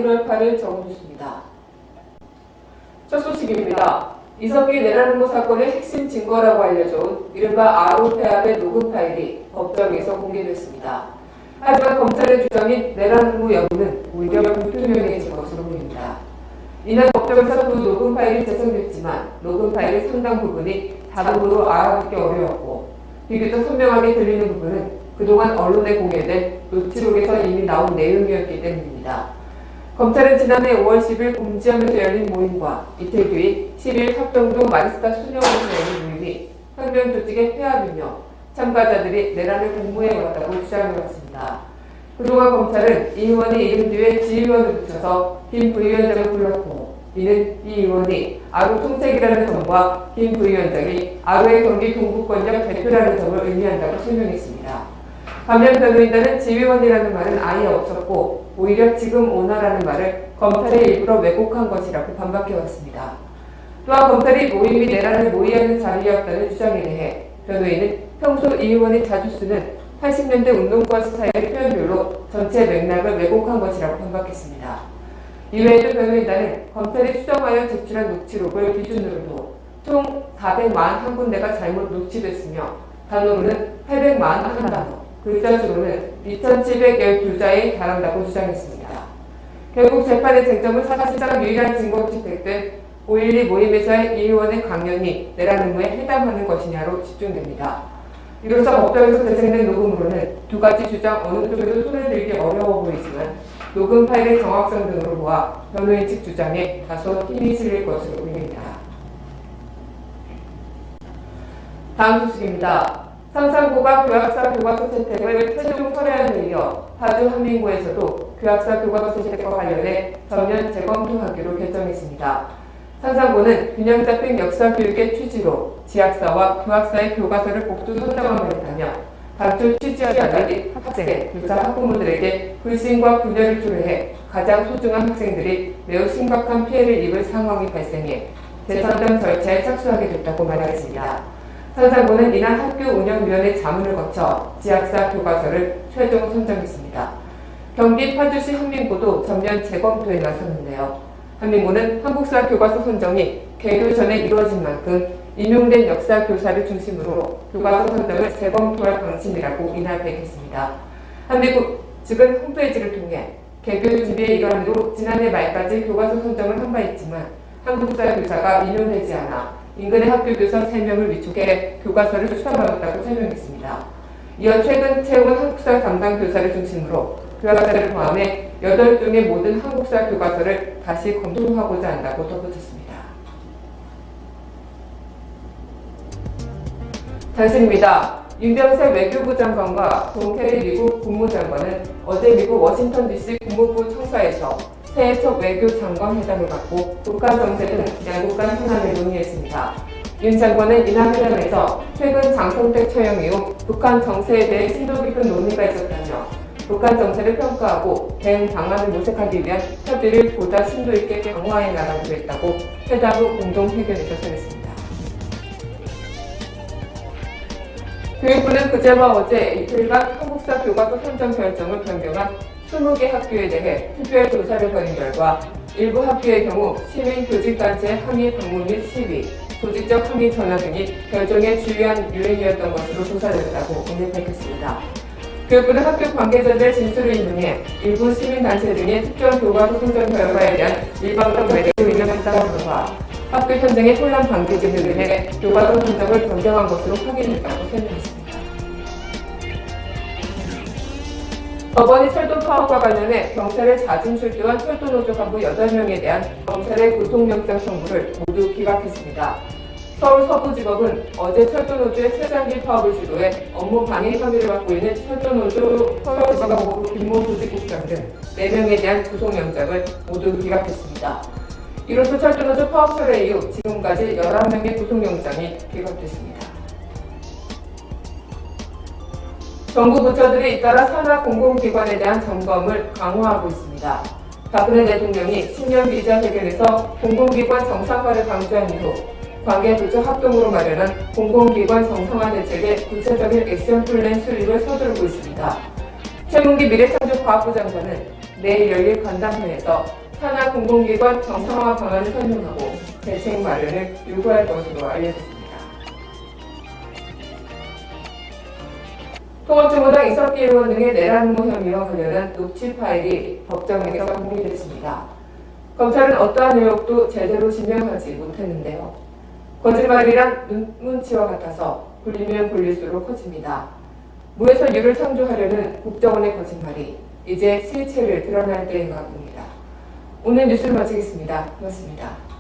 1월 8일 정오뉴스입니다. 첫 소식입니다. 이석기 내란음모 사건의 핵심 증거라고 알려져온 이른바 아로 폐합의 녹음 파일이 법정에서 공개됐습니다. 하지만 검찰의 주장인 내란음모 여부는 오히려 불투명해진 것으로 보입니다. 이날 법정에서 그 녹음 파일이 재생됐지만 녹음 파일의 상당 부분이 자동으로 알아듣기 어려웠고 비교적 선명하게 들리는 부분은 그동안 언론에 공개된 녹취록에서 이미 나온 내용이었기 때문입니다. 검찰은 지난해 5월 10일 공지하면서 열린 모임과 이틀 뒤 10일 합정동 마리스타 수녀원에서 열린 모임이 혁명 조직의 폐합이며 참가자들이 내란을 공모해왔다고 주장해왔습니다. 그동안 검찰은 이 의원이 이름 뒤에 지의원을 붙여서 김 부위원장을 불렀고 이는 이 의원이 아로 총책이라는 점과 김 부위원장이 아로의 경기 동부권역 대표라는 점을 의미한다고 설명했습니다. 반면 변호인단은 지휘원이라는 말은 아예 없었고 오히려 지금 오너라는 말을 검찰이 일부러 왜곡한 것이라고 반박해왔습니다. 또한 검찰이 모임이 내란을 모의하는 자리였다는 주장에 대해 변호인은 평소 이 의원이 자주 쓰는 80년대 운동권 스타일의 표현들로 전체 맥락을 왜곡한 것이라고 반박했습니다. 이외에도 변호인단은 검찰이 수정하여 제출한 녹취록을 기준으로도 총 441군데가 잘못 녹취됐으며 단어로는 841단어, 글자 수로는 2712자에 달한다고 주장했습니다. 결국 재판의 쟁점은 사실상 유일한 증거로 채택된 5.12 모임에서의 이 의원의 강연이 내란 음모에 해당하는 것이냐로 집중됩니다. 이로써 법정에서 재생된 녹음으로는 두 가지 주장 어느 쪽에도 손을 들기 어려워 보이지만 녹음 파일의 정확성 등으로 보아 변호인 측 주장에 다소 힘이 실릴 것으로 보입니다. 다음 소식입니다. 상산고가 교학사 교과서 채택을 최종 철회한 데 이어 파주 한민고에서도 교학사 교과서 채택과 관련해 전면 재검토하기로 결정했습니다. 상산고는 균형 잡힌 역사 교육의 취지로 지학사와 교학사의 교과서를 복수 선정함을 했다며 당초 취지하다는 학생, 교사, 학부모들에게 불신과 분열을 초래해 가장 소중한 학생들이 매우 심각한 피해를 입을 상황이 발생해 재선정 절차에 착수하게 됐다고 말했습니다. 상산고는 이날 학교 운영위원회 자문을 거쳐 지학사 교과서를 최종 선정했습니다. 경기 파주시 한민고도 전면 재검토에 나섰는데요. 한민고는 한국사 교과서 선정이 개교 전에 이루어진 만큼 임용된 역사 교사를 중심으로 교과서 선정을 재검토할 방침이라고 이날 밝혔습니다. 한민고 측은 홈페이지를 통해 개교 준비의 일환으로 지난해 말까지 교과서 선정을 한 바 있지만 한국사 교사가 임용되지 않아 인근의 학교 교사 3명을 위촉해 교과서를 수정하였다고 설명했습니다. 이어 최근 채용한 한국사 담당 교사를 중심으로 교학사를 포함해 8종의 모든 한국사 교과서를 다시 검토하고자 한다고 덧붙였습니다. 단신입니다. 윤병세 외교부 장관과 존 케리 미국 국무장관은 어제 미국 워싱턴 DC 국무부 청사에서 새해 첫 외교 장관 회담을 갖고 북한 정세 등 양국 간 현안을 논의했습니다. 윤 장관은 이날 회담에서 최근 장성택 처형 이후 북한 정세에 대해 심도 깊은 논의가 있었다며 북한 정세를 평가하고 대응 방안을 모색하기 위한 협의를 보다 심도 있게 강화해 나가기로 했다고 회담 후 공동회견에서 전했습니다. 교육부는 그제와 어제 이틀간 한국사 교과서 선정 결정을 변경한 20개 학교에 대해 특별 조사를 벌인 결과 일부 학교의 경우 시민 교직단체의 항의 방문 및 시위, 조직적 항의 전화 등이 결정의 주요한 요인이었던 것으로 조사됐다고 오늘 밝혔습니다. 교육부는 학교 관계자들의 진술을 인용해 일부 시민단체 등의 특정 교과서 선정 결과에 대한 일방적 외교 인용 부담을 조사, 학교 현장의 혼란 방지 등을 위해 교과서 선정을 변경한 것으로 확인됐다고 설명했습니다. 법원이 철도 파업과 관련해 경찰에 자진 출두한 철도노조 간부 8명에 대한 검찰의 구속영장 청구를 모두 기각했습니다. 서울 서부지법은 어제 철도노조의 최장기 파업을 주도해 업무 방해 혐의를 받고 있는 철도노조 서울지방본부 김모조직국장 등 4명에 대한 구속영장을 모두 기각했습니다. 이로써 철도노조 파업 철회 이후 지금까지 11명의 구속영장이 기각됐습니다. 정부 부처들이 잇따라 산하 공공기관에 대한 점검을 강화하고 있습니다. 박근혜 대통령이 신년 기자회견에서 공공기관 정상화를 강조한 이후 관계 부처 합동으로 마련한 공공기관 정상화 대책의 구체적인 액션 플랜 수립을 서두르고 있습니다. 최문기 미래창조과학부 장관은 내일 열릴 간담회에서 산하 공공기관 정상화 방안을 설명하고 대책 마련을 요구할 것으로 알려졌습니다. 통합진보당 이석기 의원 등의 내란 음모 혐의와 관련한 녹취 파일이 법정에서 공개됐습니다. 검찰은 어떠한 의혹도 제대로 진명하지 못했는데요. 거짓말이란 눈문치와 같아서 굴리면 굴릴수록 커집니다. 무에서 유를 창조하려는 국정원의 거짓말이 이제 실체를 드러날 때인가 봅니다. 오늘 뉴스를 마치겠습니다. 고맙습니다.